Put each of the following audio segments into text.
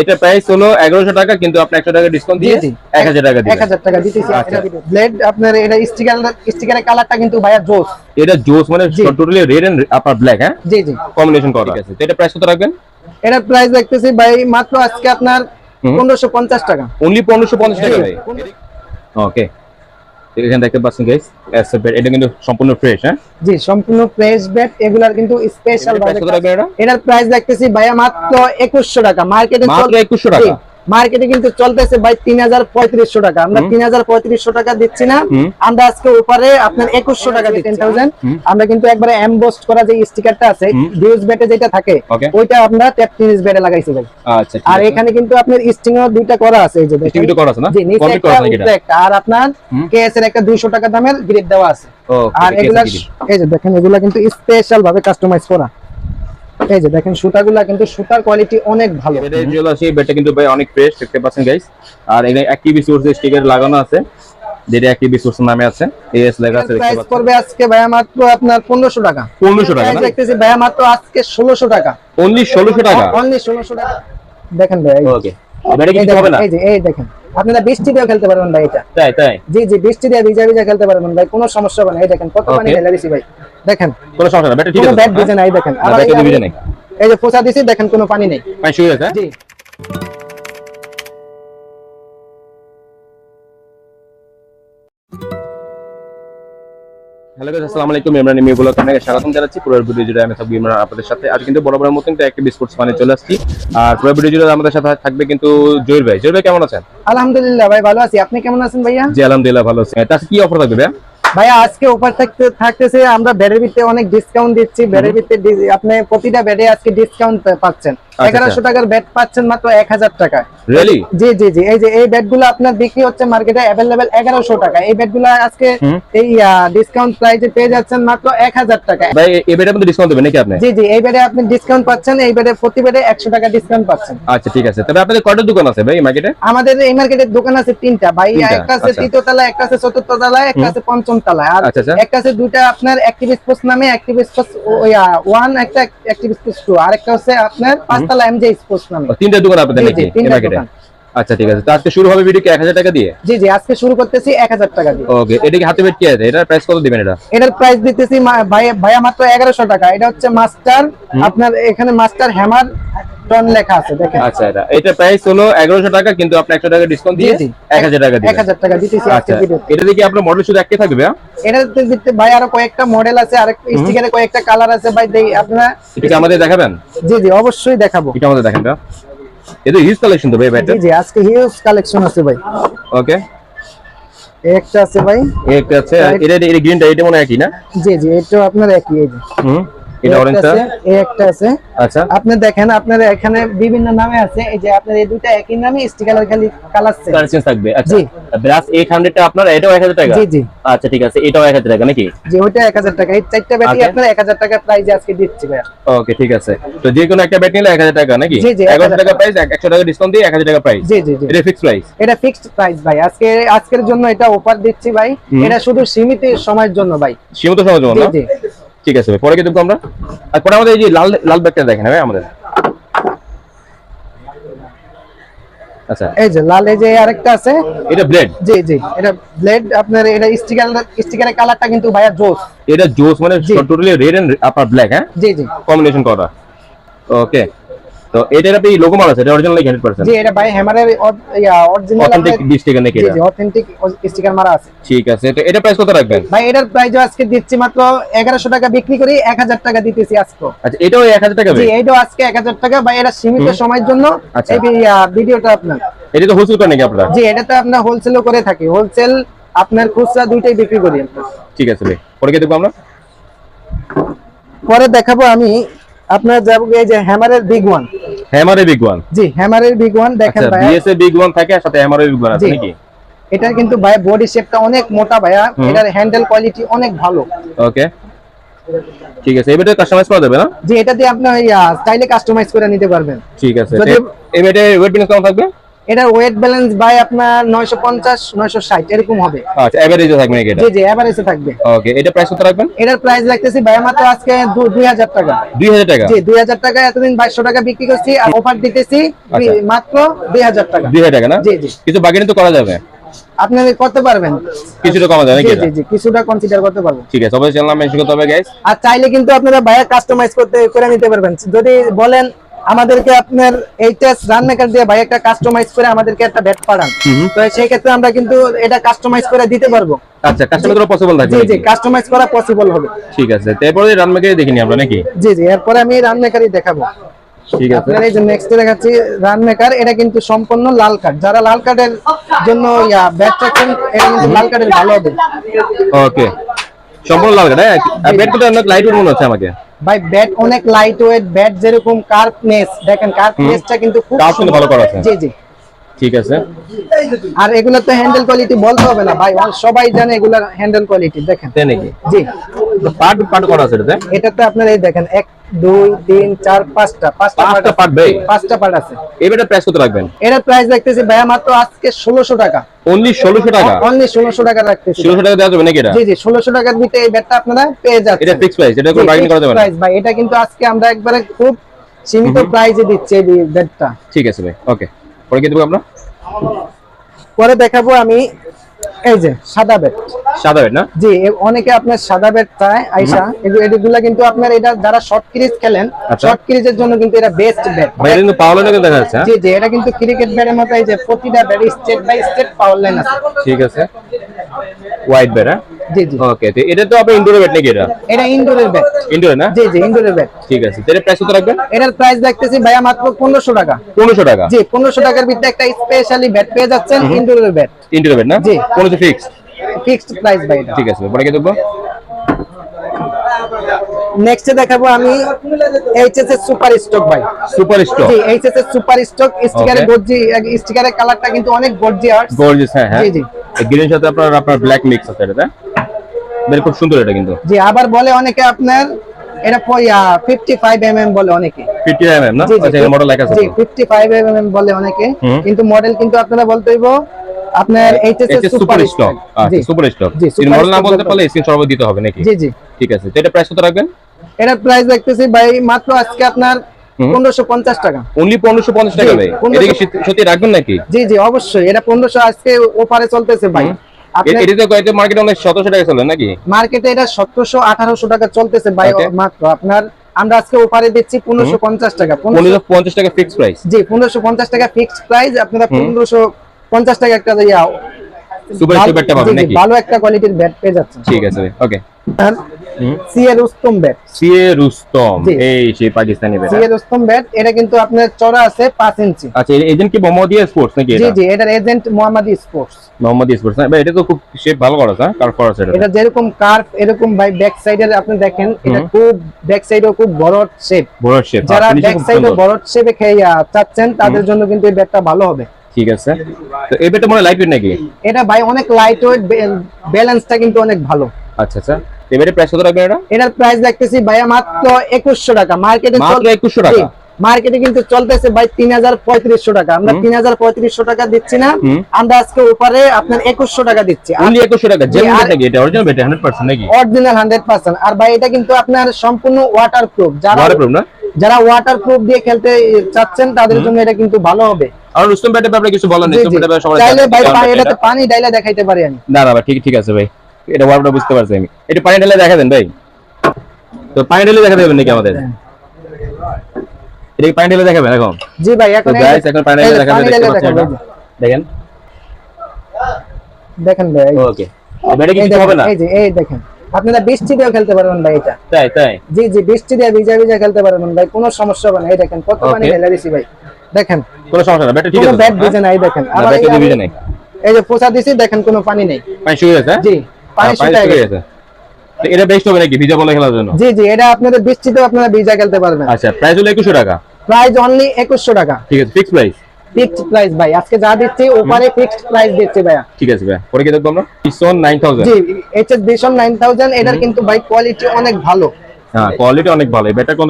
এটা প্রাইস হলো 1100 টাকা, কিন্তু আপনি 100 টাকা ডিসকাউন্ট দিয়ে 1000 টাকা দিবেন। 1000 টাকা দিতেছি। এটা ব্লেড আপনার এটা স্টিকারের কালারটা কিন্তু ভাইয়া জোস। এটা জোস মানে totally red and upper black. হ্যাঁ জি জি, কম্বিনেশন করা আছে। তো এটা প্রাইস কত রাখবেন? এটার প্রাইস দেখতেছি ভাই মাত্র আজকে আপনার 1550 টাকা। অনলি 1550 টাকা ভাই। ওকে, এখানে দেখতে পাচ্ছেন গাইস, এটা কিন্তু সম্পূর্ণ ফ্রেশ। হ্যাঁ জি, সম্পূর্ণ ফ্রেশ বেড। এগুলার কিন্তু স্পেশাল ভাবে এটার প্রাইস দেখতেছি ভাইয়া মাত্র 2100 টাকা। মার্কেটে মাত্র 2100 টাকা। মার্কেটে কিন্তু চলতেছে ভাই 3500 টাকা। আমরা 3500 টাকা দিচ্ছি না, আমরা আজকে উপরে আপনার 2100 টাকা দিচ্ছি। 10000 আমরা কিন্তু একবারে এমবসড করা যে স্টিকারটা আছে ডিউস বেটে যেটা থাকে ওইটা আমরা ট্যাপ টিনিস বেটে লাগাইছি ভাই। আচ্ছা, আর এখানে কিন্তু আপনার স্টিংও দুইটা করা আছে, এই যে স্টিং দুটো করা আছে না? জি, নিচে একটা আর আপনার কেএস এর একটা 200 টাকা দামের গ্রিপ দেওয়া আছে। আর এগুলা এই যে দেখেন, এগুলা কিন্তু স্পেশাল ভাবে কাস্টমাইজ করা। এই যে দেখেন সুতাগুলা কিন্তু সুতার কোয়ালিটি অনেক ভালো। এটা যেগুলো আছে বেডটা কিন্তু ভাই অনেক ফ্রেশ দেখতে পাচ্ছেন গাইস। আর এখানে অ্যাক্টিভ সোর্স স্টিকার লাগানো আছে, যেটা অ্যাক্টিভ সোর্স নামে আছে, এএস লেখা আছে। প্রাইস করবে আজকে ভাইয়া মাত্র আপনার 1500 টাকা। 1500 টাকা না? দেখতেছি ভাইয়া মাত্র আজকে 1600 টাকা। অনলি 1600 টাকা। অনলি 1600 টাকা। দেখেন ভাই, ওকে, এটা কিছু হবে না? এই যে এই দেখেন, আপনারা বৃষ্টি দিয়েও খেলতে পারবেন ভাই এটা। তাই তাই? জি জি, বৃষ্টি দিয়ে ভিজা ভিজা খেলতে পারবেন ভাই, কোনো সমস্যা হবে না। এই দেখেন কত পানি ঢেলে দিছি ভাই, দেখেন কোনো সমস্যা না, ব্যাটা ঠিক আছে। ব্যাট ভিজে না, এই দেখেন। আর ব্যাটা ভিজে নাই, এই যে পোছা দিছি, দেখেন কোনো পানি নেই, পানি শুকিয়ে গেছে। জি। হ্যালো গাইস, আসসালামু আলাইকুম। ইমরান নিউ ব্লগ আপনাকে স্বাগতম জানাচ্ছি। পুরো ভিডিও জুড়ে আমি থাকবো ইমরান আপনাদের সাথে। আজ কিন্তু বরাবরের মতো একটা অ্যাক্টিভ স্পোর্টস মানে চলে আসছি। আর পুরো ভিডিও জুড়ে আমাদের সাথে থাকবে কিন্তু জহির ভাই। জহির ভাই কেমন আছেন? আলহামদুলিল্লাহ ভাই, ভালো আছি। আপনি কেমন আছেন ভাইয়া? জি আলহামদুলিল্লাহ ভালো আছি। তার কি অফার থাকবে ভাইয়া? ভাইয়া আজকে অফার থাকতেছে, আমরা বেডের ভিতরে অনেক ডিসকাউন্ট দিচ্ছি। বেডের ভিতরে আপনি প্রতিটা বেডে আজকে ডিসকাউন্ট পাচ্ছেন। 1100 টাকার বেড পাচ্ছেন মাত্র 1000 টাকা। রিয়েলি? জি জি জি, এই যে এই বেডগুলো আপনার বিক্রি হচ্ছে মার্কেটে अवेलेबल 1100 টাকা। এই বেডগুলো আজকে এই ডিসকাউন্ট প্রাইসে পেয়ে যাচ্ছেন মাত্র 1000 টাকা। ভাই এই বেডের মধ্যে ডিসকাউন্ট দেবেন নাকি আপনি? জি জি, এই বেডে আপনি ডিসকাউন্ট পাচ্ছেন। এই বেডে প্রতি বেডে 100 টাকা ডিসকাউন্ট পাচ্ছেন। আচ্ছা ঠিক আছে। তবে আপনাদের কয়টা দোকান আছে ভাই এই মার্কেটে? আমাদের এই মার্কেটে দোকান আছে 3টা ভাই। একটা আছে 3য় তলায়, একটা আছে 4র্থ তলায়, একটা আছে 5ম তলায়। আর একটা আছে দুইটা আপনার অ্যাক্টিভ স্পোর্টস নামে, অ্যাক্টিভ স্পোর্টস 1, একটা অ্যাক্টিভ স্পোর্টস 2, আর একটা আছে আপনার 5 তলা এমজে স্পোর্টস নামে। 3টা দোকান আপনাদের নাকি এই মার্কেটে? আচ্ছা ঠিক আছে। তো আজকে শুরু হবে ভিডিও কি 1000 টাকা দিয়ে? জি জি, আজকে শুরু করতেছি 1000 টাকা দিয়ে। ওকে, এটা কি হাতে বেড কি আছে? এটার প্রাইস কত দিবেন এটা? এটার প্রাইস দিতেছি ভাইয়া মাত্র 1100 টাকা। এটা হচ্ছে মাস্টার, আপনার এখানে মাস্টার হ্যামার টন লেখা আছে, দেখেন। আচ্ছা, এটা প্রাইস হলো 1100 টাকা, কিন্তু আপনি 100 টাকা ডিসকাউন্ট দিয়ে 1000 টাকা দিবেন। 1000 টাকা দিতেছি আজকে ভিডিও। এটা দেখি আপনার মডেল শুধু একটাই থাকবে ভাই? এটাতে দিতে ভাই আরো কয়েকটা মডেল আছে, আর স্টিকারে কয়েকটা কালার আছে ভাই। দেই আপনারা এটা কি আমাদের দেখাবেন? জি জি, অবশ্যই দেখাবো। এটা আমাদের দেখেন ভাই। এটা হিউজ কালেকশন তো ভাই এটা। জি জি, আজকে হিউজ কালেকশন আছে ভাই। ওকে, একটা আছে ভাই, একটা আছে। এটা গ্রিনটা এটা মনে হয় একই না? জি জি, এটাও আপনার একই। এই যে এটা অরেঞ্জটা, এই একটা আছে। আচ্ছা আপনি দেখেন, আপনার এখানে বিভিন্ন নামে আছে। এই যে আপনার এই দুইটা একই নামে, স্টিকার খালি কালার চেঞ্জ থাকবে। আচ্ছা, ব্রাশ 800 টা আপনার এটাও 1000 টাকা? জি জি। আচ্ছা ঠিক আছে, এটাও 1000 টাকা নাকি? জি, ওইটা 1000 টাকা। এই চারটা ব্যাটারি আপনার 1000 টাকা প্রাইসে আজকে দিচ্ছি ভাই। ওকে ঠিক আছে। তো যে কোনো একটা ব্যাট নিলে 1000 টাকা নাকি? জি জি, 1100 টাকা প্রাইস, 100 টাকা ডিসকাউন্ট দিয়ে 1000 টাকা প্রাইস। জি জি জি, এটা ফিক্সড প্রাইস? এটা ফিক্সড প্রাইস ভাই। আজকের জন্য এটা অফার দিচ্ছি ভাই। এটা শুধু সীমিত সময়ের জন্য ভাই, সীমিত সময়ের জন্য। জি জি, ঠিক আছে ভাই, পরে কি দেখব আমরা। আর পরে আমাদের এই যে লাল ব্যাগটা দেখেন ভাই আমাদের। আচ্ছা, এই যে লাল, এই যে আরেকটা আছে, এটা ব্লেড। জি জি, এটা ব্লেড। আপনার এটা স্টিকারের কালারটা কিন্তু ভাইয়া জোস। এটা জোস মানে totally red and upper black. হ্যাঁ জি জি, কম্বিনেশন করা। ওকে, তো এটার আপনি লোগো মাল আছে, এটা অরিজিনাল 100%? জি, এটা ভাই হ্যামারের অরিজিনাল অথেন্টিক স্টিকার নাকি এটা? জি জি, অথেন্টিক স্টিকার মারা আছে। ঠিক আছে। তো এটা প্রাইস কত রাখবেন ভাই? এটার প্রাইস আজকে দিচ্ছি মাত্র 1100 টাকা, বিক্রি করি 1000 টাকা দিতেছি আজকে। আচ্ছা, এটাও 1000 টাকা ভাই? জি, এটাও আজকে 1000 টাকা ভাই। এটা সীমিত সময়ের জন্য এই ভিডিওটা আপনার। এটা তো হোলসেল করেন নাকি আপনারা? জি, এটাতে আপনার হোলসেলও করে থাকি। হোলসেল আপনার খুচরা দুইটাই বিক্রি করি। ঠিক আছে ভাই, পরে কি দেখব আমরা? পরে দেখাবো আমি আপনার যাব এই যে হ্যামারের বিগ ওয়ান। হ্যামারের বিগ ওয়ান? জি, হ্যামারের বিগ ওয়ান দেখেন ভাই। বিএসএ বিগ ওয়ান থাকে আর সাথে হ্যামারের বিগ ওয়ান আছে নাকি? এটা কিন্তু ভাই বডি শেপটা অনেক মোটা ভাইয়া। এটার হ্যান্ডেল কোয়ালিটি অনেক ভালো। ওকে ঠিক আছে। এবারে কাস্টমাইজ করা যাবে না? জি, এটা দিয়ে আপনি স্টাইলে কাস্টমাইজ করে নিতে পারবেন। ঠিক আছে। এবারে ওয়েট বেলেন্স কেমন থাকবে? এটা ওয়েট ব্যালেন্স ভাই আপনার 950 960 এরকম হবে। আচ্ছা, এভারেজে থাকবে নাকি এটা? জি জি, এভারেজে থাকবে। ওকে, এটা প্রাইস কত রাখবেন? এটার প্রাইস রাখতেছি ভাই মাত্র আজকে 2000 টাকা। 2000 টাকা? জি 2000 টাকা, এতদিন 2200 টাকা বিক্রি করছি, আর অফার দিতেছি আচ্ছা। মাত্র 2000 টাকা। 2000 টাকা না? জি জি। কিছু বাকি তো করা যাবে? আপনি করতে পারবেন, কিছুটা কমা যাবে নাকি জি এটা? জি জি, কিছুটা কনসিডার করতে পারবো। ঠিক আছে, অবশ্যই চ্যানেল মেনশন করতে হবে গাইস। আর চাইলে কিন্তু আপনারা ভাইয়া কাস্টমাইজ করে নিতে পারবেন। যদি বলেন আমাদেরকে আপনার এইচএস রানমেকার দিয়ে ভাই একটা কাস্টমাইজ করে আমাদেরকে একটা ব্যাট পাঠান, তো সেই ক্ষেত্রে আমরা কিন্তু এটা কাস্টমাইজ করে দিতে পারবো। আচ্ছা, কাস্টমাইজ করা পসিবল থাকবে? জি জি, নাকি? কাস্টমাইজ করা পসিবল হবে। ঠিক আছে, তারপরে রানমেকারই দেখিনি আমরা নাকি? জি জি, এরপরে আমি রানমেকারই দেখাবো। ঠিক আছে, আপনার এই যে নেক্সট দেখাচ্ছি রানমেকার, এটা কিন্তু সম্পূর্ণ লাল কার্ড। যারা লাল কার্ডের জন্য ব্যাট চাচ্ছেন, এটা কিন্তু লাল কার্ডের ভালো হবে। ওকে, সম্পূর্ণ লাল কার্ড। হ্যাঁ, ব্যাটটা অনেক লাইট ওয়েট মনে হচ্ছে আমাকে ভাই ব্যাট অনেক লাইট ওয়েট, ব্যাট যেরকম কার্ভনেস দেখেন, কার্ভনেসটা কিন্তু খুব কার্ভ কিন্তু ভালো করা আছে। জি জি। ঠিক আছে, আর এগুলো তো হ্যান্ডেল কোয়ালিটি বলতে হবে না ভাই, সবাই জানে এগুলার হ্যান্ডেল কোয়ালিটি। দেখেন তাই নাকি? জি, পার্ট পার্ট করা আছে এটাতে? এটাতে আপনার এই দেখেন 1 2 3 4 5টা পাঁচটা part ভাই? 5টা পার্ট আছে। এবারে প্রাইস কত রাখবেন? এটার প্রাইস রাখতেছি ভাইয়া মাত্র আজকে 1600 টাকা। অনলি 1600 টাকা? অনলি 1600 টাকা রাখতেছি। 1600 টাকা দেওয়া যাবে নাকি এটা? জি জি, 1600 টাকার ভিতরে এই ব্যাটটা আপনারা পেয়ে যাচ্ছেন। এটা ফিক্স প্রাইস, এটা কোনো বার্গেনিং করা যাবে না? প্রাইস ভাই, এটা কিন্তু আজকে আমরা একবারে খুব সীমিত প্রাইসে দিচ্ছি এই ব্যাটটা। ঠিক আছে ভাই, ওকে। পরে কি দেবো আমরা? পরে দেখাবো আমি এই যে সাদা ব্যাট। সাদা ব্যাট না? জি, অনেকে আপনার সাদা ব্যাট চায় আইসা, এগুলা কিন্তু আপনার এটা যারা শর্ট ক্রিজ খেলেন, আচ্ছা। শর্ট ক্রিজের জন্য কিন্তু এটা বেস্ট ব্যাট। ভাই এটা কিন্তু পাওয়ার লাইনে দেখা যাচ্ছে। জি জি, এটা কিন্তু ক্রিকেট ব্যাটের মতো এই যে প্রতিটা bat state by state power line আছে। ঠিক আছে, হোয়াইট ব্যাট। হ্যাঁ, জি জি। ওকে, তো এটা তো আপনি ইনডোর ব্যাট নাকি এটা? এটা ইনডোরের ব্যাট। ইনডোর না? জি জি, ইনডোরের ব্যাট। ঠিক আছে, এর প্রাইস কত রাখবেন? এটার প্রাইস দেখতেছি ভাইয়া মাত্র 1500 টাকা। 1500 টাকা? জি, 1500 টাকার ভিতরে একটা স্পেশালি ব্যাট পেয়ে যাচ্ছেন, ইনডোরের ব্যাট। ইনডোর ব্যাট না? জি। 1500 ফিক্স? ফিক্সড প্রাইস ভাই এটা। ঠিক আছে, পরে কি দেবো? নেক্সট দেখাবো আমি এইচএস এর সুপার স্টক ভাই। Super stock? জি, এইচএস এর সুপার স্টক স্টিকারের Okay. গর্জি, স্টিকারের কালারটা কিন্তু অনেক গর্জিয়াস। গর্জিয়াস। হ্যাঁ হ্যাঁ, জি, জি। এই গ্রিনের সাথে আপনার ব্ল্যাক মিক্স আছে এটা। বের খুব সুন্দর এটা কিন্তু। জি, আবার বলে অনেকে আপনার এটা 55 mm বলে অনেকে। 50 mm না? জি, জি, আচ্ছা, এর মডেল লেখা আছে জি, তো? 55 mm বলে অনেকে, কিন্তু মডেল কিন্তু আপনারা বলতে হইব আপনার এইচএস এর সুপার সুপার স্টক। আচ্ছা, সুপার স্টক। জি, এর super মডেল না stock বলতে বলতে পারলে স্ক্রিন সর্ব দিতে হবে নাকি? জি জি। ঠিক আছে, তো এটা প্রাইস কত রাখবেন? এটার প্রাইস দেখতেছি ভাই মাত্র আজকে আপনার 1550 টাকা। অনলি 1550 টাকা ভাই? 1500 এটা কি সত্যি রাখবেন নাকি? জি জি, অবশ্যই। এটা 1500 আজকে অফারে চলতেছে ভাই। আপনার এটা তো কয়টা মার্কেটে অনেক 1700 টাকা চলে নাকি? মার্কেটে এটা 1700 1800 টাকা চলতেছে ভাই Okay. মাত্র। আপনার আমরা আজকে অফারে দিচ্ছি 1550 টাকা। 1550 টাকা ফিক্স প্রাইস? জি, 1550 টাকা ফিক্সড প্রাইস। আপনারা 1550 টাকা একটা সুপার স্টক ব্যাটটা পাবেন নাকি? ভালো একটা কোয়ালিটির ব্যাট পেয়ে যাচ্ছেন। ঠিক আছে ভাই, okay. CA Rustam bat. CA Rustam, জি। এই সেই Pakistani bat. CA Rustam bat, এটা কিন্তু আপনার চড়া আছে 5 ইঞ্চি। আচ্ছা, এজেন্ট কি মোহাম্মদিয়া স্পোর্টস নাকি জি এটা? জি, এটার এজেন্ট মোহাম্মদি স্পোর্টস। মোহাম্মদিয়া স্পোর্টস না ভাই? এটা তো খুব শেপ ভালো করা আছে, কার্ভ করা আছে এটা। এটা যেরকম কার্ভ এরকম ভাই ব্যাক সাইডের আপনি দেখেন, এটা খুব ব্যাক সাইডেও খুব বড় শেপ। বড় শেপ, যারা ব্যাক সাইডে বড় শেপে চাচ্ছেন তাদের জন্য কিন্তু এই ব্যাটটা ভালো হবে। ঠিক আছে, তো এই ব্যাটটা মনে লাইট ওয়েট নাকি? এটা ভাই অনেক লাইট ওয়েট, ব্যালেন্সটা কিন্তু অনেক ভালো। আচ্ছা আচ্ছা, এবারে প্রাইস কত রাখবেন এটা? এটার প্রাইস দেখতেছি ভাইয়া মাত্র 2100 টাকা। মার্কেটে মাত্র 2100 টাকা? মার্কেটে কিন্তু চলতেছে ভাই 3500 টাকা। আমরা 3500 টাকা দিচ্ছি না, আমরা আজকে অফারে আপনার 2100 টাকা দিচ্ছি। অনলি 2100 টাকা? জেনুইন ব্যাট নাকি এটা? অরিজিনাল ব্যাট 100% নাকি? অরিজিনাল 100%। আর ভাই এটা কিন্তু আপনার সম্পূর্ণ ওয়াটারপ্রুফ। ওয়াটারপ্রুফ না? যারা ওয়াটারপ্রুফ দিয়ে খেলতে চাচ্ছেন তাদের জন্য এটা কিন্তু ভালো হবে। আর রুস্তম ব্যাটের ব্যাপারে কিছু বলার নেই? জি, জি। রুস্তম ব্যাটের সবাই চাইলে ভাই জানে এটাতে এটা। পানি ডাইলা দেখাইতে পারি আমি। না না ভাই, ঠিক আছে ভাই, এটা ওয়ার্ডটা বুঝতে পারছি আমি। এটা পানি ঢেলে দেখা দেন ভাই, তো পানি ঢেলে দেখা দেবেন নাকি আমাদের? এটা কি পানি ঢেলে দেখাবেন এখন? জি ভাই, তো এখন গাইস, এখন পানি ঢেলে দেখা পানি দেখতে ডাইলা পাচ্ছেন দেখাবো। এটা? দেখেন, দেখেন ভাই, ওকে। ব্যাটে এই কিছু হবে দেখেন, না? এই যে এই দেখেন, আপনারা বৃষ্টি দিয়েও খেলতে পারবেন ভাই এটা। তাই? জি জি, বৃষ্টি দিয়ে ভিজা ভিজা খেলতে পারবেন ভাই, কোনো সমস্যা হবে না। এই দেখেন কত পানি Okay. ঢেলে দিছি ভাই, দেখেন কোনো সমস্যা না, ব্যাটে ঠিক কোনো আছে? ব্যাট ভিজে নাই। দেখেন আবার ব্যাটে এই ভিজে নাই? এই যে পোছা দিছি, দেখেন কোনো পানি নেই। পানি শুকিয়ে গেছে? জি, পানি শুকিয়ে গেছে। গেছে। তো এটা বেস্ট হবে নাকি ভিজা বলে খেলার জন্য? জি জি, এটা আপনাদের বৃষ্টিতেও আপনারা ভিজা খেলতে পারবেন। আচ্ছা, প্রাইস হলো 2100 টাকা? প্রাইস অনলি 2100 টাকা। ঠিক আছে, ফিক্স প্রাইস? ফিক্সড প্রাইস ভাই, আজকে যা দিচ্ছি ওপারে ফিক্সড প্রাইস দিচ্ছি ভাইয়া। ঠিক আছে ভাই, পরে কি দেখবো আমরা? পিছন 9000? জি, এইচএস ভিশন 9000, এটার কিন্তু ভাই কোয়ালিটি অনেক ভালো। হ্যাঁ, কোয়ালিটি অনেক ভালো। এই ব্যাটটা কোন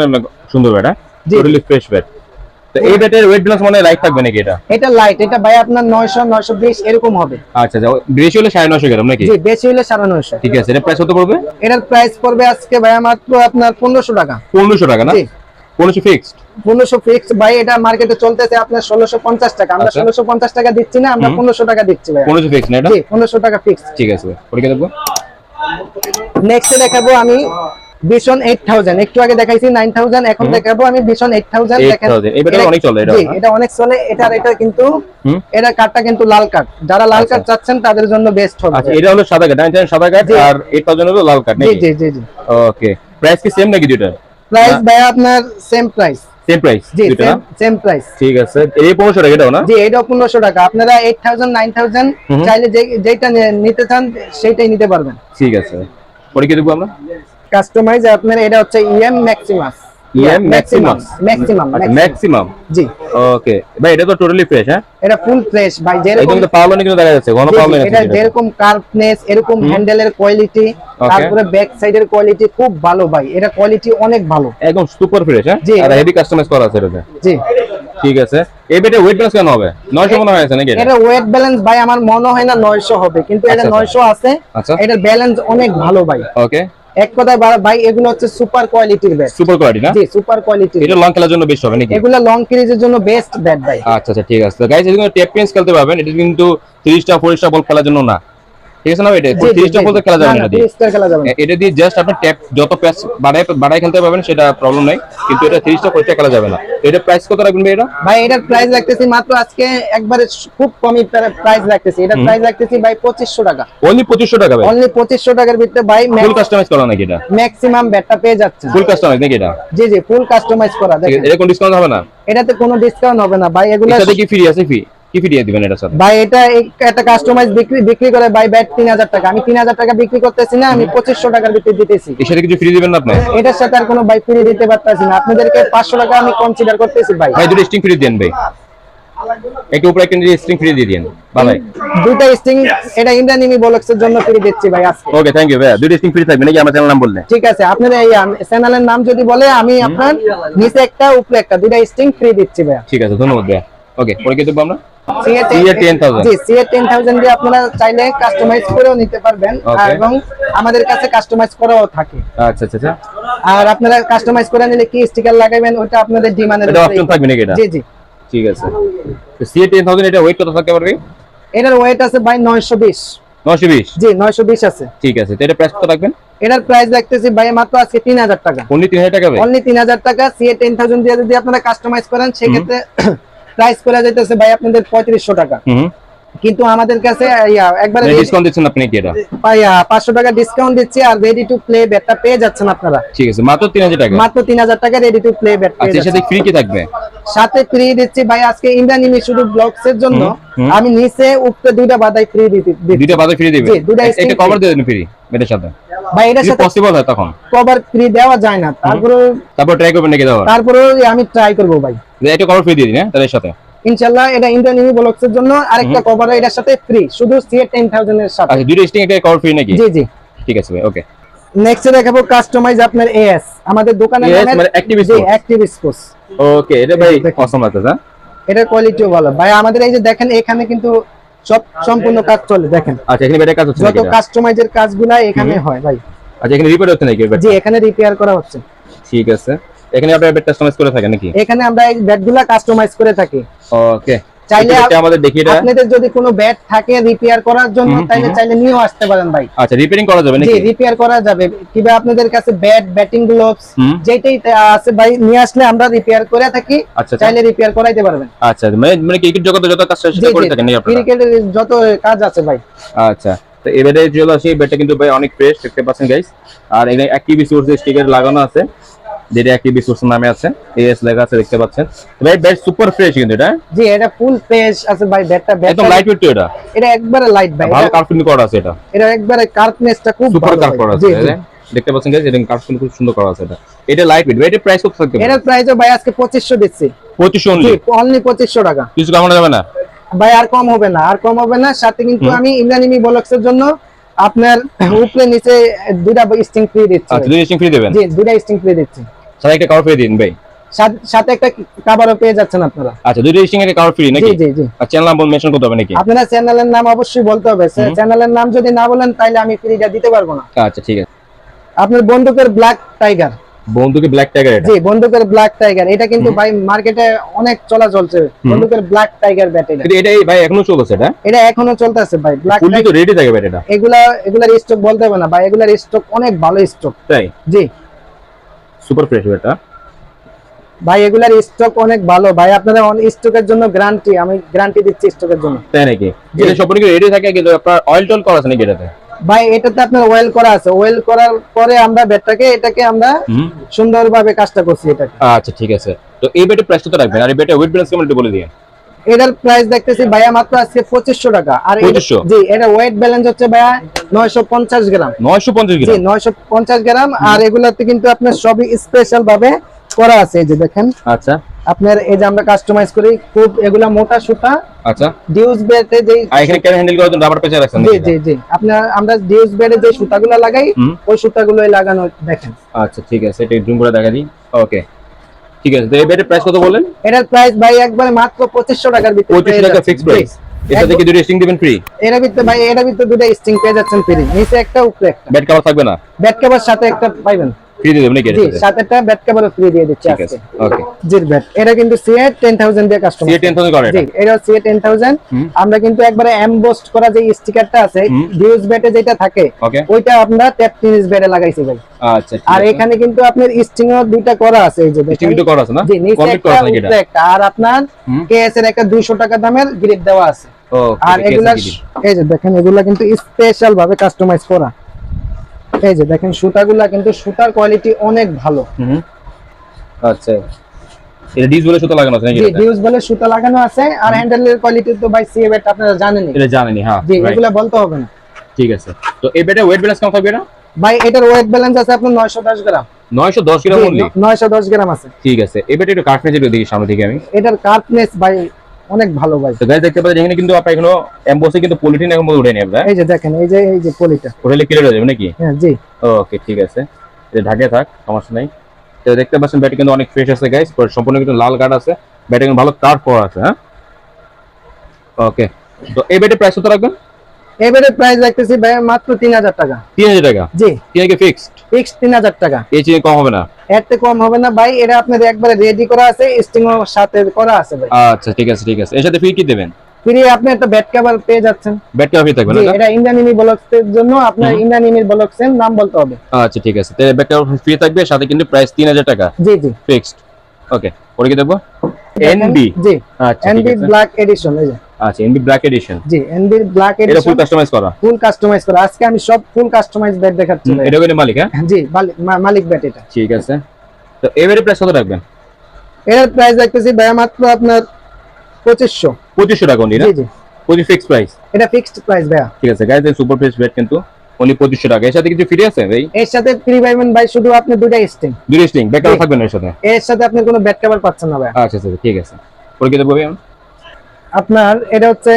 সুন্দর ব্যাট, জি। Totally fresh bat. তো এই ব্যাটের ওয়েট ব্যালেন্স মানে লাইট থাকবে নাকি এটা? এটা লাইট, এটা ভাই আপনার 900 920 এরকম হবে। আচ্ছা আচ্ছা, বেশি হলে 950 গ্রাম নাকি? জি, বেশি হলে 950। ঠিক আছে, এটা প্রাইস কত পড়বে? এটার প্রাইস পড়বে আজকে ভাই মাত্র আপনার 1500 টাকা। 1500 টাকা না? জি 1500 ফিক্সড। 1500 ফিক্স ভাই, এটা মার্কেটে চলতেছে আপনার 1650 টাকা। আমরা 1650 টাকা দিচ্ছি না, আমরা 1500 টাকা দিচ্ছি ভাই। 1500 ফিক্স না এটা? জি 1500 টাকা ফিক্স। ঠিক আছে, পরীক্ষা দেখবো। নেক্সট দেখাবো আমি ভিশন 8000। একটু আগে দেখাইছি 9000, এখন দেখাবো আমি ভিশন 8000। দেখেন 8000 এই ব্যাটারি অনেক চলে এটা। জি এটা অনেক চলে। এটা কিন্তু এটা কাঠটা কিন্তু লাল কাঠ, যারা লাল কাঠ চাচ্ছেন তাদের জন্য বেস্ট হবে। আচ্ছা, এটা হলো সাদা কাঠ, 9000 সাদা কাঠ আর 8000 হলো লাল কাঠ জি নাকি? জি জি জি। ওকে, প্রাইস কি সেম নাকি দুটো? প্রাইস ভাই আপনার সেম প্রাইস। সেম প্রাইস জি দুটো না? Same price. ঠিক আছে, এই 1500 টাকা এটাও না? জি এটাও 1500 টাকা। আপনারা 8000 9000 চাইলে যেটা নিতে চান সেটাই নিতে পারবেন। ঠিক আছে, পরীক্ষা দেখবো আমরা। কাস্টমাইজ আপনার এটা হচ্ছে EM Maximus. EM maximum. Maximum maximum. জি ওকে ভাই, এটা তো টোটালি ফ্রেশ। হ্যাঁ, এটা ফুল ফ্রেশ ভাই। যেরকম একদম তো পাওয়ার কিন্তু দেখা যাচ্ছে, ঘন পাওয়ার নেই এটা যেরকম কার্ভনেস, এরকম হ্যান্ডেলের কোয়ালিটি, তারপরে ব্যাক সাইডের কোয়ালিটি খুব ভালো ভাই। এটা কোয়ালিটি অনেক ভালো, একদম সুপার ফ্রেশ। হ্যাঁ, জি। আর হেভি কাস্টমাইজ করা আছে এটাতে। জি ঠিক আছে, এই বেটে ওয়েট ব্যালেন্স কেন হবে? 900 মনে হয় আছে নাকি এটা? এটা ওয়েট ব্যালেন্স ভাই আমার মনে হয় না 900 হবে, কিন্তু এটা আচ্ছা, 900 আছে। আচ্ছা। এটার ব্যালেন্স অনেক ভালো ভাই। ওকে, এক কথায় ভাই এগুলো হচ্ছে সুপার কোয়ালিটির ব্যাট। সুপার কোয়ালিটি না? জি সুপার কোয়ালিটি। এটা লং খেলার জন্য বেস্ট হবে নাকি? এগুলো লং সিরিজের জন্য বেস্ট ব্যাট ভাই। আচ্ছা আচ্ছা, ঠিক আছে। তো গাইস, এগুলো ট্যাপ পেন্স খেলতে পারবেন। এটা কিন্তু 30 টা 40 টা বল খেলার জন্য না, ঠিক আছে না? এটা 30 টা বল খেলা যাবে না এটা দিয়ে। 30 টা খেলা যাবে না। এটা দিয়ে জাস্ট আপনি ট্যাপ যত প্যাচ বাড়ায় খেলতে পারবেন, সেটা প্রবলেম নাই, কিন্তু এটা 30 টা 40 টা খেলা যাবে না। তো এটা প্রাইস কত রাখবেন ভাই এটা? ভাই এটার প্রাইস রাখতেছি মাত্র আজকে একবারে খুব কমই প্রাইস রাখতেছি। এটার প্রাইস রাখতেছি ভাই 2500 টাকা। অনলি 2500 টাকা ভাই? অনলি 2500 টাকার ভিতরে ভাই ফুল কাস্টমাইজ করা নাকি এটা? ম্যাক্সিমাম ব্যাটটা পেয়ে যাচ্ছেন। ফুল কাস্টমাইজ নাকি এটা? জি জি ফুল কাস্টমাইজ করা। দেখেন এটা কোন ডিসকাউন্ট হবে না? এটাতে কোনো ডিসকাউন্ট হবে না ভাই। এগুলো এটাতে কি ফ্রি আছে? কি ফ্রি দিয়ে দিবেন এটার সাথে? ভাই এটা একটা কাস্টমাইজ বিক্রি করে ভাই ব্যাট 3000 টাকা। আমি 3000 টাকা বিক্রি করতেছি না, আমি 2500 টাকার ভিতরে দিতেছি। এর সাথে কিছু ফ্রি দিবেন না আপনি? এটার সাথে আর কোনো ভাই ফ্রি দিতে পারতাছি না। আপনাদেরকে 500 টাকা আমি কনসিডার করতেছি ভাই। ভাই দুটো স্ট্রিং ফ্রি দেন ভাই, একটু উপরে একটা স্ট্রিং ফ্রি দিয়ে দেন ভাই। দুইটা স্টিং এটা ইন্দ্রানিমি বলক্সের জন্য ফ্রি দিচ্ছি ভাই আজকে। ওকে, থ্যাংক ইউ ভাই। দুটো স্ট্রিং ফ্রি থাকবে নাকি আমার চ্যানেল নাম বললে? ঠিক আছে, আপনার এই চ্যানেলের নাম যদি বলে আমি আপনার নিচে একটা উপরে একটা দুইটা স্টিং ফ্রি দিচ্ছি ভাই। ঠিক আছে, ধন্যবাদ ভাই। ওকে, পরে কি দেখবো আমরা? CA10,000 জি CA10,000 দিয়ে আপনারা চাইলে কাস্টমাইজ করেও নিতে পারবেন, Okay. এবং আমাদের কাছে কাস্টমাইজ করাও থাকে। আচ্ছা আচ্ছা আচ্ছা, আর আপনারা কাস্টমাইজ করে নিলে কি স্টিকার লাগাবেন ওটা আপনাদের ডিমান্ডের এটা অপশন থাকবে নাকি এটা? জি জি। ঠিক আছে, তো CA10,000 এটা ওয়েট কত থাকতে পারবে? এটার ওয়েট আছে ভাই 920। 920? জি 920 আছে। ঠিক আছে, তো এটা প্রাইস কত রাখবেন? এটার প্রাইস রাখতেছি ভাই মাত্র আজকে 3000 টাকা। অনলি 3000 টাকা ভাই? অনলি 3000 টাকা। CA10,000 দিয়ে যদি আপনারা কাস্টমাইজ করেন সেক্ষেত্রে প্রাইস করে যাইতেছে ভাই আপনাদের 3500 টাকা। কিন্তু আমাদের কাছে একবারে ডিসকাউন্ট দিচ্ছেন আপনি কি এটা? ভাই 500 টাকা ডিসকাউন্ট দিচ্ছি, আর রেডি টু প্লে ব্যাটটা পেয়ে যাচ্ছেন আপনারা। ঠিক আছে, মাত্র 3000 টাকা? মাত্র 3000 টাকা রেডি টু প্লে ব্যাট পেয়ে আচ্ছা, এর সাথে ফ্রি কি থাকবে? সাথে ফ্রি দিচ্ছি ভাই আজকে ইন্দ্রানিমি শুধু ব্লগস এর জন্য আমি নিচে উপরে দুইটা বাদাই ফ্রি দিচ্ছি। দুইটা বাদে ফ্রি দিবেন? জি, দুইটা একটা stick কভার দিয়ে দেন ফ্রি এটার সাথে? ভাই এটার সাথে পসিবল হয় তখন? কভার ফ্রি দেওয়া যায় না, তারপর ট্রাই করবেন নাকি দাও? তারপরে আমি ট্রাই করব ভাই। এটা কভার ফ্রি দিয়ে দিন, হ্যাঁ তাদের সাথে ইনশাআল্লাহ। এটা ইন্দ্রানিমি ব্লগস এর জন্য আরেকটা কভার এটার সাথে ফ্রি, শুধু CA10,000 এর সাথে। আচ্ছা, দুইটা স্টিং একটা কভার ফ্রি নাকি? জি জি। ঠিক আছে ভাই, ওকে। নেক্সট দেখাবো কাস্টমাইজ আপনার AS, আমাদের দোকানের AS নাম মানে Active জি Sports? Active sports. ওকে, এটা ভাই অসম আছে না? এটার কোয়ালিটিও ভালো ভাই। আমাদের এই যে দেখেন এখানে কিন্তু সব সম্পূর্ণ কাজ চলে দেখেন। আচ্ছা, এখানে বেটা কাজ হচ্ছে যত নাকি এটা? কাস্টমাইজের কাজগুলা এখানে হয় ভাই। আচ্ছা, এখানে রিপেয়ার হচ্ছে নাকি ব্যাট? জি এখানে রিপেয়ার করা হচ্ছে। ঠিক আছে, এখানে আপনারা ব্যাট কাস্টমাইজ করে থাকেন নাকি? এখানে আমরা এই ব্যাটগুলা কাস্টমাইজ করে থাকি। ওকে, চাইলে আমাদের দেখি এটা। আপনাদের যদি কোনো ব্যাট থাকে রিপেয়ার করার জন্য চাইলে নিয়েও আসতে পারেন ভাই। আচ্ছা, রিপেয়ারিং করা যাবে জি নাকি? রিপেয়ার করা যাবে। কিবা আপনাদের কাছে ব্যাট, ব্যাটিং গ্লোভস যেটাই আছে ভাই নিয়ে আসলে আমরা রিপেয়ার করে থাকি। আচ্ছা, চাইলে রিপেয়ার করাইতে পারবেন। আচ্ছা, মানে ক্রিকেট জগতে যত কাজ সেটা করে থাকেন নাকি আপনারা? ক্রিকেটের যত কাজ আছে ভাই। আচ্ছা, তো এই ব্যাটে চলে আসি, ব্যাটটা কিন্তু ভাই অনেক ফ্রেশ দেখতে পাচ্ছেন গাইস। আর এখানে অ্যাক্টিভ সোর্স স্টিকার লাগানো আছে, যেটা অ্যাক্টিভ সোর্স নামে আছে, AS লেখা আছে দেখতে পাচ্ছেন ভাই। ব্যাট সুপার ফ্রেশ কিন্তু এটা। জি এটা ফুল ফ্রেশ আছে ভাই ব্যাটটা। একদম লাইট ওয়েট তো এটা? এটা একবারে লাইট ভাই। ভালো কার্ভিং করা আছে এটা? এটা একবারে কার্ভনেসটা খুব সুপার ভালো কার্ভ করা জি আছে দেখতে পাচ্ছেন গাইস। এটা কার্ভিং খুব সুন্দর করা আছে এটা। এটা লাইট ওয়েট। এটার প্রাইস কত থাকবে? এটার প্রাইসও ভাই আজকে 2500 দিচ্ছি। 2500 জি অনলি? অনলি 2500 টাকা। কিছু কমানো যাবে না ভাই? আর কম হবে না, আর কম হবে না। সাথে কিন্তু আমি ইন্দ্রানিমি ব্লগসের জন্য আপনার উপরে নিচে দুইটা স্টিং ফ্রি দিচ্ছি। আচ্ছা, দুইটা স্টিং ফ্রি দিবেন? জি দুইটা স্টিং ফ্রি দিচ্ছি। সাথে একটা কভার ফ্রি দিন ভাই। সাথে একটা কভারও পেয়ে যাচ্ছেন আপনারা। আচ্ছা, দুটো স্টিং এর কভার ফ্রি নাকি? জি জি জি। আর চ্যানেল নাম মেনশন করতে হবে নাকি? আপনারা চ্যানেলের নাম অবশ্যই বলতে হবে, চ্যানেলের নাম যদি না বলেন তাহলে আমি ফ্রিটা দিতে পারবো না। আচ্ছা ঠিক আছে। আপনার বন্দুকের ব্ল্যাক টাইগার, বন্দুকের ব্ল্যাক টাইগার এটা? জি বন্দুকের ব্ল্যাক টাইগার, এটা কিন্তু ভাই মার্কেটে অনেক চলা চলছে, বন্দুকের ব্ল্যাক টাইগার ব্যাট। এটা এটাই ভাই এখনো চলছে? এটা এখনো চলতেছে ভাই, ব্ল্যাক ফুললি তো রেডি থাকে ভাই এটা? এগুলার স্টক বলতে হবে না ভাই, এগুলার স্টক অনেক ভালো স্টক। তাই? জি সুপার ফ্রেশ এটা ভাই, এগুলার স্টক অনেক ভালো ভাই। আপনারা স্টকের জন্য গ্যারান্টি, আমি গ্যারান্টি দিচ্ছি স্টকের জন্য। তাই নাকি? এটা সম্পূর্ণ কি রেডি থাকে, কিন্তু আপনার অয়েল টল করা আছে নাকি এটাতে? ভাই এটাতে আপনার অয়েল করা আছে, অয়েল করার পরে আমরা এটাকে আমরা সুন্দরভাবে কাজটা করছি এটাকে। আচ্ছা ঠিক আছে। তো এই ব্যাটের প্রাইস কত রাখবেন, আর এই ব্যাটের ওয়েট ব্যালেন্স কেমন একটু বলে দিন। এটার প্রাইস দেখতেছি ভাইয়া মাত্র আজকে 2500 টাকা। আর 2500? জি, এটা ওয়েট ব্যালেন্স হচ্ছে ভাইয়া 950 গ্রাম। 950 জি গ্রাম? 950 গ্রাম। আর এগুলাতে কিন্তু আপনার সবই স্পেশাল ভাবে করা আছে, এই যে দেখেন। আচ্ছা, আপনার এই যে আমরা কাস্টমাইজ করি, খুব এগুলা মোটা সুতা। আচ্ছা, ডিউস বেডে যে আর এখানে ক্যান হ্যান্ডেল করার জন্য রাবার পেঁচা রাখছেন? জি জি জি, আমরা ডিউস বেডে যে সুতাগুলো লাগাই, ওই সুতাগুলোই লাগানো, দেখেন। আচ্ছা ঠিক আছে, এটা জুম করে দেখা দিই। ওকে ঠিক আছে। তো এই ব্যাটের প্রাইস কত বলেন? এটার প্রাইস ভাই একবারে মাত্র 2500 টাকার ভিতরে। 25 টাকা ফিক্স প্রাইস। এটা থেকে দুটো স্টিং দিবেন ফ্রি? এর ভিতরে ভাই, এর ভিতরে দুটো স্টিং পেয়ে যাচ্ছেন ফ্রি, নিচে একটা উপরে একটা। ব্যাট কভার থাকবে না? ব্যাট কভার সাথে একটা পাইবেন ফ্রি দিয়ে দেবেন নাকি? জি, সাথে একটা ব্যাট কভার ফ্রি দিয়ে দিচ্ছি ঠিক আজকে। আছে। ওকে। জির ব্যাট, এটা কিন্তু সিএ 10000 দিয়ে কাস্টমার। সিএ 10000 করে জি, এটা? এটা সিএ 10000। আমরা কিন্তু একবারে এমবোসড করা যে স্টিকারটা আছে, ডিউস ব্যাটে যেটা থাকে, ওইটা আমরা ট্যাপ টেনিস ব্যাটে লাগাইছি ভাই। আচ্ছা। আর এখানে কিন্তু আপনার স্টিংও দুইটা করা আছে, এই যে স্টিং দুটো করা আছে না? জি, নিচে কমপ্লিট করা আছে একটা একটা। আর আপনার কেএস এর একটা 200 টাকা দামের গ্রিপ দেওয়া আছে। আর এগুলা এই যে দেখেন, এগুলা কিন্তু স্পেশাল ভাবে কাস্টমাইজ করা। এই যে দেখেন, সুতাগুলা কিন্তু সুতার কোয়ালিটি অনেক ভালো। আচ্ছা, এটা ডিউস বলে সুতা লাগানো আছে নাকি? জি, ডিউস বলে সুতা লাগানো আছে। আর হ্যান্ডেলের কোয়ালিটি তো ভাই সিএ ব্যাট আপনারা জানেনই। এটা জানেনই, হ্যাঁ। জি, এগুলা বলতে হবে না। ঠিক আছে। তো এই ব্যাটে ওয়েট ব্যালেন্স কত থাকবে এটা? ভাই এটার ওয়েট ব্যালেন্স আছে আপনার 910 গ্রাম। 910 গ্রাম অনলি? 910 গ্রাম আছে। ঠিক আছে। এই ব্যাটে একটু কার্টনেস একটু দেখি সামনে থেকে আমি। এটার কার্টনেস ভাই অনেক ভালো ভাই। তো গাইস দেখতে পাচ্ছেন এখানে কিন্তু আপনি এখনো এমবসে কিন্তু পলিথিন এখন পর্যন্ত উঠেনি আপনারা। এই যে দেখেন, এই যে পলিটা উঠলে ক্লিয়ার হয়ে যাবে নাকি? হ্যাঁ জি। ওকে ঠিক আছে, এটা ঢাকে থাক, সমস্যা নাই। তো দেখতে পাচ্ছেন ব্যাট কিন্তু অনেক ফ্রেশ আছে গাইস, সম্পূর্ণ কিন্তু লাল কার্ড আছে, ব্যাট কিন্তু ভালো কার্ভ করা আছে। হ্যাঁ ওকে। তো এই ব্যাটের প্রাইস কত রাখবেন? এবারে প্রাইস রাখতেছি ভাই মাত্র 3000 টাকা। 3000 টাকা? জি, কি ফিক্সড? ফিক্সড 3000 টাকা। এই চেয়ে কম হবে না? এর থেকে কম হবে না ভাই, এটা আপনাদের একবারে রেডি করা আছে, স্টিং এর সাথে করা আছে ভাই। আচ্ছা ঠিক আছে ঠিক আছে। এর সাথে ফ্রি কি দেবেন? ফ্রি আপনি একটা ব্যাট কভার পেয়ে যাচ্ছেন। ব্যাট কভার ফ্রি থাকবে না? জি, এটা ইন্ডিয়ান ইমি ব্লকস এর জন্য, আপনার ইন্ডিয়ান ইমি ব্লকস এর নাম বলতে হবে। আচ্ছা ঠিক আছে। তাহলে ব্যাট কভার ফ্রি থাকবে, সাথে কিন্তু প্রাইস 3000 টাকা। জি জি, ফিক্সড। ওকে, পরে কি দেখবো? এনবি? জি, আচ্ছা এনবি ব্ল্যাক এডিশন। এই যে আচ্ছা, এনবি ব্ল্যাক এডিশন। জি, এনবি ব্ল্যাক এটা এডিশন ফুল কাস্টমাইজ করা? ফুল কাস্টমাইজ করা। আজকে আমি সব ফুল কাস্টমাইজ ব্যাট দেখাচ্ছি ভাই। এটা কোন মালিক? হ্যাঁ জি, মালিক ব্যাট এটা। ঠিক আছে। তো এবারে প্রাইস কত রাখবেন? এর প্রাইস রাখতেছি ভাই মাত্র আপনার 2500। 2500 টাকা অনলি না? জি জি, 25 ফিক্স প্রাইস? এটা ফিক্সড প্রাইস ভাই। ঠিক আছে গাইস, এই সুপার ফ্রেশ ব্যাট কিন্তু অনলি 2500 টাকা। এর সাথে কিছু ফ্রি আছে ভাই? এর সাথে ফ্রি পাইবেন ভাই শুধু আপনি দুইটা স্টিং। দুটো স্টিং? ব্যাট কভার থাকবে না এর সাথে? এর সাথে আপনি কোনো ব্যাট কভার পাচ্ছেন না ভাই। আচ্ছা আচ্ছা ঠিক আছে। পরে কি দেখবো ভাই? আপনার এটা হচ্ছে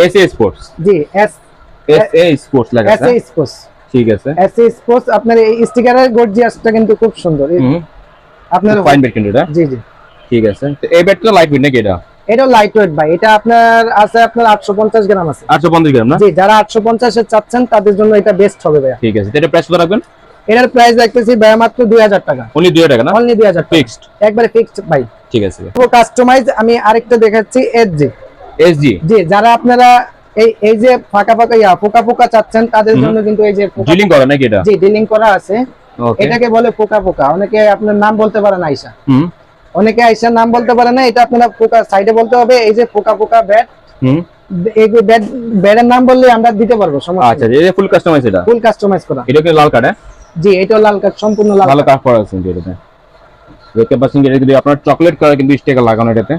এসএ স্পোর্টস। জি, এসএ স্পোর্টস লেখা আছে। SA sports. ঠিক আছে। এসএ স্পোর্টস, আপনার এই স্টিকারের গর্জিয়াসটা কিন্তু খুব সুন্দর। আপনার ফাইন ব্যাট কিন্তু এটা? জি জি, ঠিক আছে। তো এই ব্যাটটা লাইট ওয়েট নাকি এটা? এটা লাইট ওয়েট ভাই। এটা আপনার আছে আপনার 850 গ্রাম আছে। 850 গ্রাম না? জি, যারা 850 এর চাচ্ছেন তাদের জন্য এটা বেস্ট হবে ভাই। ঠিক আছে। এটা প্রাইস কত রাখবেন? এটার প্রাইস রাখতেছি ভাই মাত্র 2000 টাকা। অনলি 2000 টাকা না? অনলি 2000 টাকা ফিক্সড? একবারে ফিক্সড ভাই। ঠিক আছে। পুরো কাস্টমাইজ। আমি আরেকটা দেখাচ্ছি, এসজি। এসজি? জি, যারা আপনারা এই যে ফাঁকা পোকা পোকা চাচ্ছেন তাদের জন্য কিন্তু এই যে ডিলিং করা নাকি এটা? জি, ডিলিং করা আছে। ওকে। এটাকে বলে পোকা পোকা। অনেকে আপনার নাম বলতে পারে না আয়শা, অনেকে আয়শার নাম বলতে পারে না, এটা আপনারা পোকা সাইডে বলতে হবে। এই যে পোকা পোকা ব্যাট, এই ব্যাটের নাম বললে আমরা দিতে পারবো, সমস্যা আচ্ছা, এটা ফুল কাস্টমাইজ? এটা ফুল কাস্টমাইজ করা। এটা কি লাল কার্ড? জি, এটা লাল কার্ড, সম্পূর্ণ লাল ভালো কার্ড করা আছে এটাতে। দেখতে পাচ্ছেন এটা যদি আপনার চকলেট কালার কিন্তু স্টিকার লাগানো এটাতে।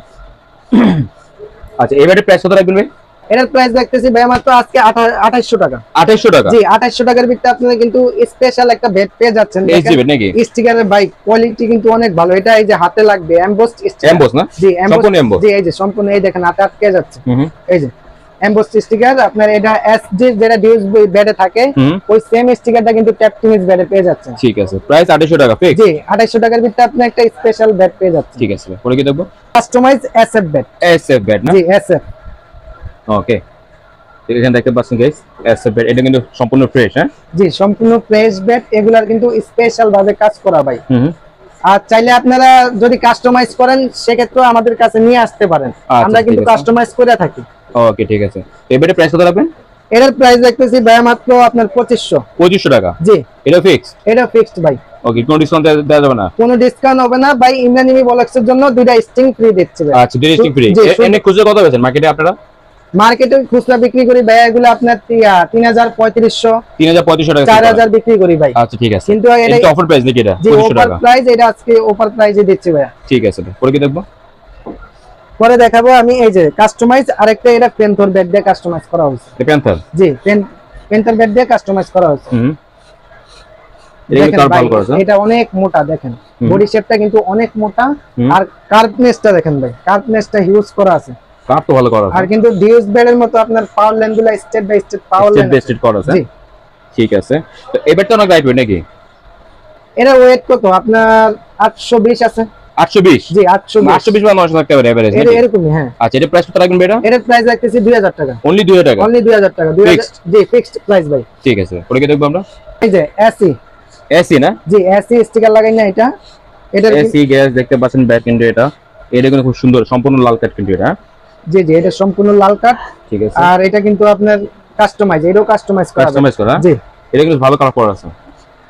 আচ্ছা, এবারে প্রাইস কত রাখবেন ভাই? এটার প্রাইস দেখতেছি ভাই মাত্র আজকে 2800 টাকা। 2800 টাকা? জি, 2800 টাকার ভিতরে আপনারা কিন্তু স্পেশাল একটা ব্যাট পেয়ে যাচ্ছেন। এসজি ব্যাট নাকি? স্টিকারের ভাই কোয়ালিটি কিন্তু অনেক ভালো। এটা এই যে হাতে লাগবে, এমবোসড স্টিকার। এমবোস না? জি, সম্পূর্ণ এমবোস? জি, এই যে সম্পূর্ণ, এই দেখেন হাতে আটকে যাচ্ছে। এই যে এমবোস স্টিকার, আপনার এটা এসডি যেটা ডিউস ব্যাটে থাকে ওই সেম স্টিকারটা কিন্তু ট্যাপ টেনিস ব্যাটে পেয়ে যাচ্ছেন। ঠিক আছে, প্রাইস 2800 টাকা ফিক্স। জি 2800 টাকার ভিতরে আপনি একটা স্পেশাল ব্যাট পেয়ে যাচ্ছেন। ঠিক আছে, পরে কি দেখবো? Customize SF bat. SF bat না? জি এসএফ। ওকে, এখানে দেখতে পাচ্ছেন গাইস এসএফ ব্যাট, এটা কিন্তু সম্পূর্ণ ফ্রেশ। হ্যাঁ জি সম্পূর্ণ ফ্রেশ ব্যাট, এগুলার কিন্তু স্পেশাল ভাবে কাজ করা ভাই। আর চাইলে আপনারা যদি কাস্টমাইজ করেন সেক্ষেত্রে আমাদের কাছে নিয়ে আসতে পারেন, আমরা কিন্তু কাস্টমাইজ করে থাকি। ওকে ঠিক আছে, এই ব্যাটের প্রাইস কত রাখবেন? এটার প্রাইস দেখতেছি ভাই মাত্র আপনার 2500 টাকা। জি এটা ফিক্স? এটা ফিক্সড ভাই। ওকে, কোনো ডিসকাউন্ট দেওয়া যাবে না? কোনো ডিসকাউন্ট হবে না ভাই, ইমরানিমি বলক্সের জন্য দুইটা স্টিং ফ্রি দিচ্ছে ভাই। আচ্ছা, দুইটা স্টিং ফ্রি। এনে খুচরা কত বেচেন মার্কেটে আপনারা? মার্কেটে খুচরা বিক্রি করি ভাই এগুলো আপনার 3500 টাকা, 4000 বিক্রি করি ভাই। আচ্ছা ঠিক আছে, কিন্তু এটা অফার প্রাইস নাকি? এটা 2500 টাকা প্রাইস, এটা আজকে অফার প্রাইসে দিচ্ছি ভাই। ঠিক আছে, পরে কি দেখবো? পরে দেখাবো আমি এই যে কাস্টমাইজ আরেকটা, এটা পেন্থর ব্যাট দিয়ে কাস্টমাইজ করা হয়েছে। পেন্থর? জি পেন্থর ব্যাট দিয়ে কাস্টমাইজ করা হয়েছে। এটা ভালো করেছে, এটা অনেক মোটা, দেখেন বডি শেপটা কিন্তু অনেক মোটা, আর কার্ভনেসটা দেখেন ভাই, কার্ভনেসটা হিউজ করা আছে, কার্ভ তো ভালো করা আছে। আর কিন্তু ডিউস ব্যাটের মতো আপনার পাওয়ার লাইনগুলো step by step power line step করা আছে। ঠিক আছে, তো এই ব্যাটটা অনেক লাইট ওয়েট নাকি? এটা ওয়েট কত আপনার 820 আছে। 820? জি 820 বা 900 টাকা এভারেজ এটা এরকমই। হ্যাঁ আচ্ছা, এটা প্রাইস কত রাখবেন বেটা? এটার প্রাইস রাখতেছি 2000 টাকা। অনলি 2000 টাকা? অনলি 2000 টাকা। 2000 জি ফিক্সড প্রাইস ভাই। ঠিক আছে, পরে কি দেখবো আমরা? এই যে এসি। এসি না? জি এসি স্টিকার লাগাই না এটা, এটার এসি গ্যাস দেখতে পাচ্ছেন ব্যাট কিন্তু এটা কিন্তু খুব সুন্দর, সম্পূর্ণ লাল কাট কিন্তু এটা। জি জি এটা সম্পূর্ণ লাল কাট। ঠিক আছে, আর এটা কিন্তু আপনার কাস্টমাইজ, এটাও কাস্টমাইজ করা। জি এটা কিন্তু ভালো কালার করা আছে।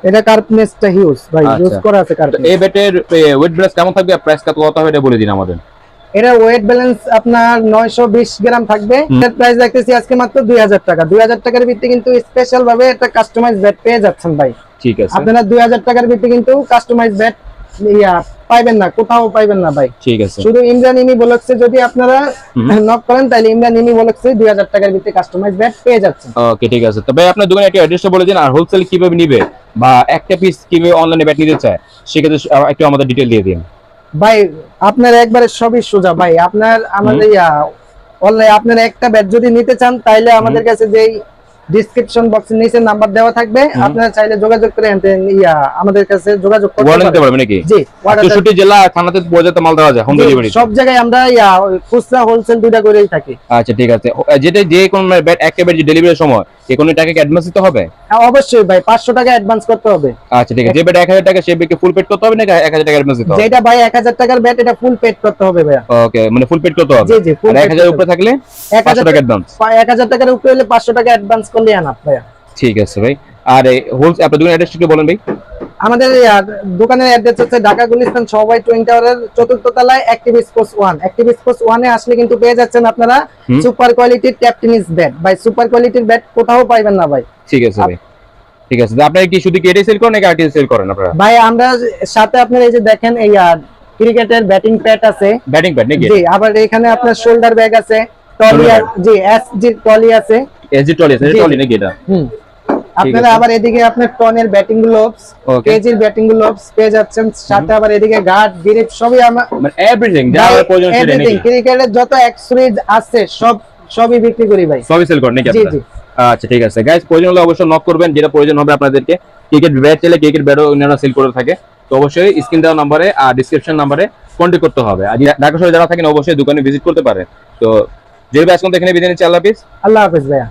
এটা কার্ভনেসটা হিউজ ভাই, ইউজ করা আছে কার্ভনেস। এই ব্যাটের ওয়েট ব্যালেন্স কেমন থাকবে, প্রাইস কত হবে এটা বলে দিন আমাদের। এটা ওয়েট ব্যালেন্স আপনার 920 গ্রাম থাকবে। এর প্রাইস রাখতেছি আজকে মাত্র 2000 টাকা। 2000 টাকার ভিত্তি কিন্তু স্পেশাল ভাবে একটা কাস্টমাইজ ব্যাট পেয়ে যাচ্ছেন ভাই। ঠিক আছে, আপনারা 2000 টাকার ভিত্তি কিন্তু কাস্টমাইজ ব্যাট পাইবেন না, কোথাও পাইবেন না ভাই। ঠিক আছে, শুধু ইমরানিমি বলছে যদি আপনারা নক করেন তাহলে ইমরানিমি বলছে 2000 টাকার ভিত্তি কাস্টমাইজ ব্যাট পেয়ে যাচ্ছেন। ওকে ঠিক আছে, তবে আপনার দোকানে একটা অ্যাড্রেসটা বলে দিন, আর হোলসেল কিভাবে নিবে বা একটা পিস কিভাবে অনলাইনে ব্যাট নিতে চায় সেক্ষেত্রে একটু আমাদের ডিটেইল দিয়ে দিন ভাই। আপনার একবারে সবই সোজা ভাই, আপনার আমাদের অনলাইন আপনার একটা ব্যাট যদি নিতে চান তাইলে আমাদের কাছে যেই ডেসক্রিপশন বক্সের নিচে নাম্বার দেওয়া থাকবে, আপনারা চাইলে যোগাযোগ করে আমাদের কাছে যোগাযোগ করতে পারবেন নাকি? জি 64 জেলা থানাতে পর্যন্ত মাল দেওয়া যায় হোম ডেলিভারি সব জায়গায়, আমরা খুচরা হোলসেল দুইটা করেই থাকি। আচ্ছা ঠিক আছে, যেটা যে কোন ব্যাট একেবারে যে ডেলিভারির সময় কি কোনো টাকা অ্যাডভান্স দিতে হবে? অবশ্যই ভাই 500 টাকা অ্যাডভান্স করতে হবে। আচ্ছা ঠিক আছে, যে ব্যাট 1000 টাকা সে ব্যাটকে ফুল পেড করতে হবে নাকি 1000 টাকা অ্যাডভান্স দিতে হবে? যেটা ভাই 1000 টাকার ব্যাট এটা ফুল পেড করতে হবে ভাই। ওকে, মানে ফুল পেড করতে হবে। জি জি, আর 1000 এর উপরে থাকলে 500 টাকা অ্যাডভান্স। 1000 টাকার উপরে হলে 500 টাকা অ্যাডভান্স করলে আনা ভাই। ঠিক আছে ভাই, আর হোলসেল আপনাদের দোকানের অ্যাড্রেসটা বলেন ভাই। আমাদের দোকানের অ্যাড্রেস হচ্ছে ঢাকা গুলিস্তান সবাই টুইন টাওয়ারের 4র্থ তলায় অ্যাক্টিভ স্পোর্টস 1। অ্যাক্টিভ স্পোর্টস 1 এ আসলে কিন্তু পেয়ে যাচ্ছেন আপনারা সুপার কোয়ালিটির ট্যাপ টেনিস ব্যাট। ভাই সুপার কোয়ালিটির ব্যাট কোথাও পাইবেন না ভাই। ঠিক আছে ভাই, ঠিক আছে। আপনারা কি শুধু কি এটাই সেল করেন নাকি আরটি সেল করেন আপনারা? ভাই আমরা সাথে আপনারা এই যে দেখেন এই ক্রিকেটের ব্যাটিং প্যাড আছে, ব্যাটিং প্যাড নাকি? জি, আবার এখানে আপনার শোল্ডার ব্যাগ আছে, ট্রলি জি এসজি ট্রলি আছে, এসজি ট্রলি আছে, ট্রলি নাকি এটা? আপনারা আবার এদিকে আপনার টনের ব্যাটিং গ্লোভস, কেজির ব্যাটিং গ্লোভস পেয়ে যাচ্ছেন, সাথে আবার এদিকে গার্ড গ্রিপ সবই মানে এভরিথিং যা প্রয়োজন সেটা নাকি? ক্রিকেটের যত অ্যাকসেসরিজ আছে সবই বিক্রি করি ভাই। সবই সেল করেন নাকি জি আপনারা? জি। আচ্ছা ঠিক আছে গাইস, প্রয়োজন হলে অবশ্যই নক করবেন, যেটা প্রয়োজন হবে আপনাদেরকে। ক্রিকেট ব্যাট চাইলে ক্রিকেট ব্যাটও ওনারা সেল করে থাকে, তো অবশ্যই স্ক্রিন দেওয়া নম্বরে আর ডেসক্রিপশন নম্বরে কন্টাক্ট করতে হবে। আর ঢাকা শহরে যারা থাকেন অবশ্যই দোকানে ভিজিট করতে পারেন। তো যে ভাই আজকে এখানে বিদায় নিচ্ছি, আল্লাহ হাফেজ। আল্লাহ হাফেজ ভাইয়া।